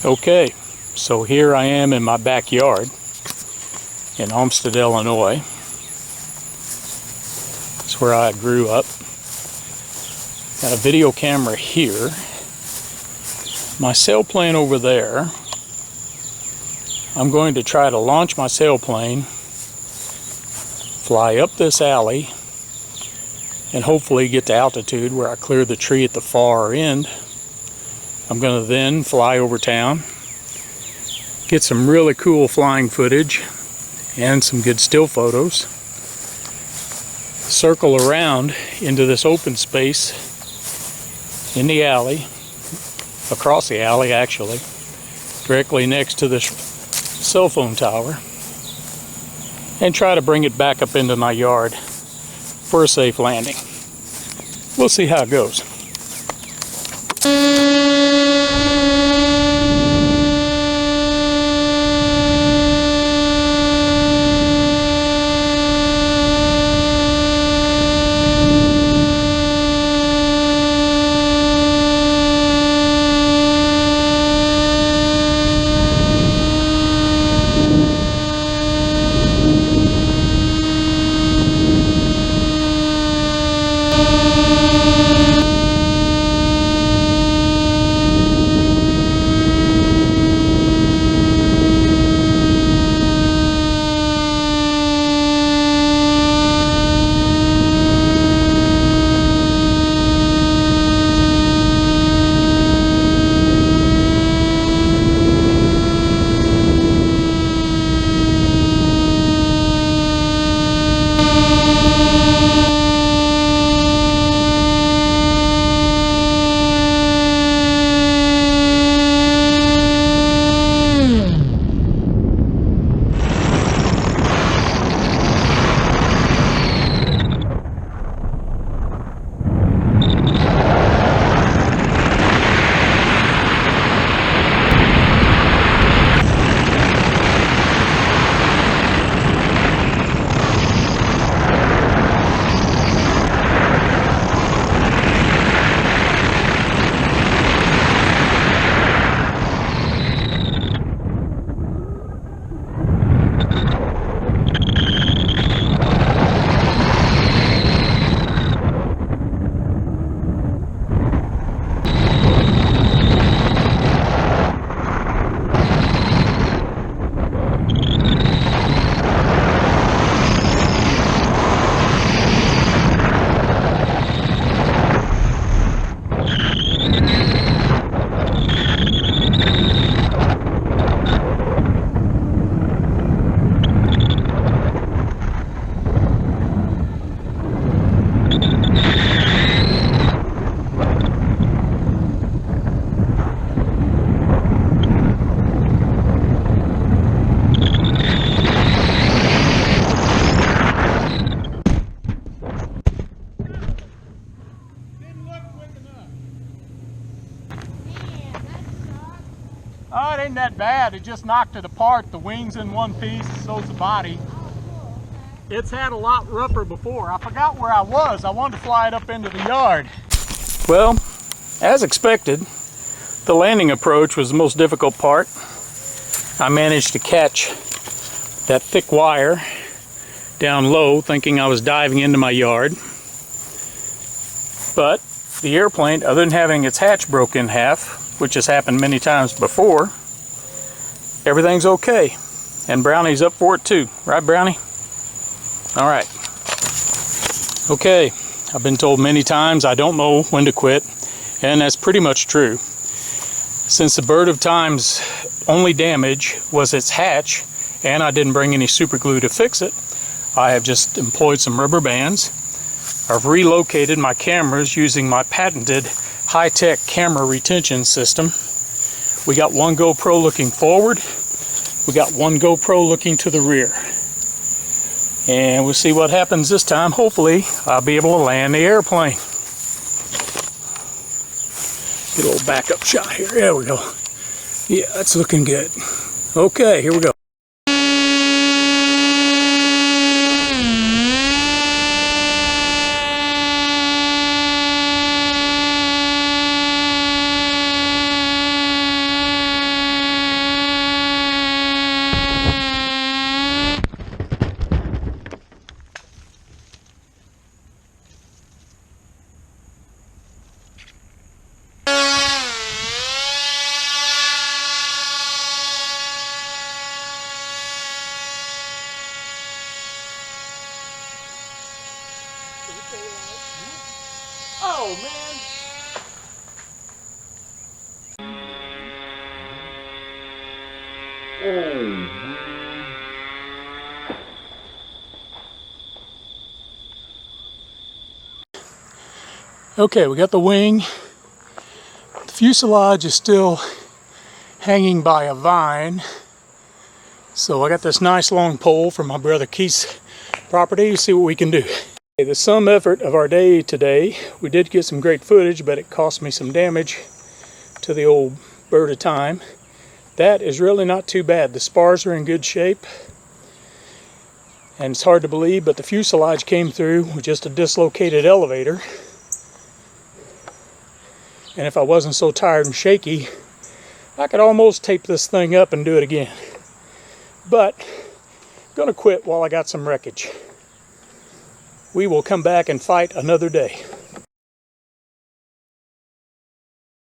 Okay, so here I am in my backyard in Olmsted, Illinois. That's where I grew up. Got a video camera here. My sailplane over there. I'm going to try to launch my sailplane, fly up this alley, and hopefully get to altitude where I clear the tree at the far end. I'm going to then fly over town, get some really cool flying footage and some good still photos, circle around into this open space in the alley, across the alley actually, directly next to this cell phone tower, and try to bring it back up into my yard for a safe landing. We'll see how it goes. Oh, it ain't that bad. It just knocked it apart. The wings in one piece, so's the body. It's had a lot rougher before. I forgot where I was. I wanted to fly it up into the yard. Well, as expected, the landing approach was the most difficult part. I managed to catch that thick wire down low, thinking I was diving into my yard. But the airplane, other than having its hatch broke in half, which has happened many times before, everything's okay. And Brownie's up for it too. Right, Brownie? All right. Okay, I've been told many times I don't know when to quit, and that's pretty much true. Since the Bird of Time's only damage was its hatch, and I didn't bring any super glue to fix it, I have just employed some rubber bands. I've relocated my cameras using my patented high-tech camera retention system. We got one GoPro looking forward, we got one GoPro looking to the rear. And we'll see what happens this time. Hopefully, I'll be able to land the airplane. Get a little backup shot here. There we go. Yeah, that's looking good. Okay, here we go. Oh, man. Okay, we got the wing. The fuselage is still hanging by a vine. So I got this nice long pole from my brother Keith's property. See what we can do. Okay, the sum effort of our day today, we did get some great footage, but it cost me some damage to the old bird of time. That is really not too bad. The spars are in good shape. And it's hard to believe, but the fuselage came through with just a dislocated elevator. And if I wasn't so tired and shaky, I could almost tape this thing up and do it again. But I'm gonna quit while I got some wreckage. We will come back and fight another day.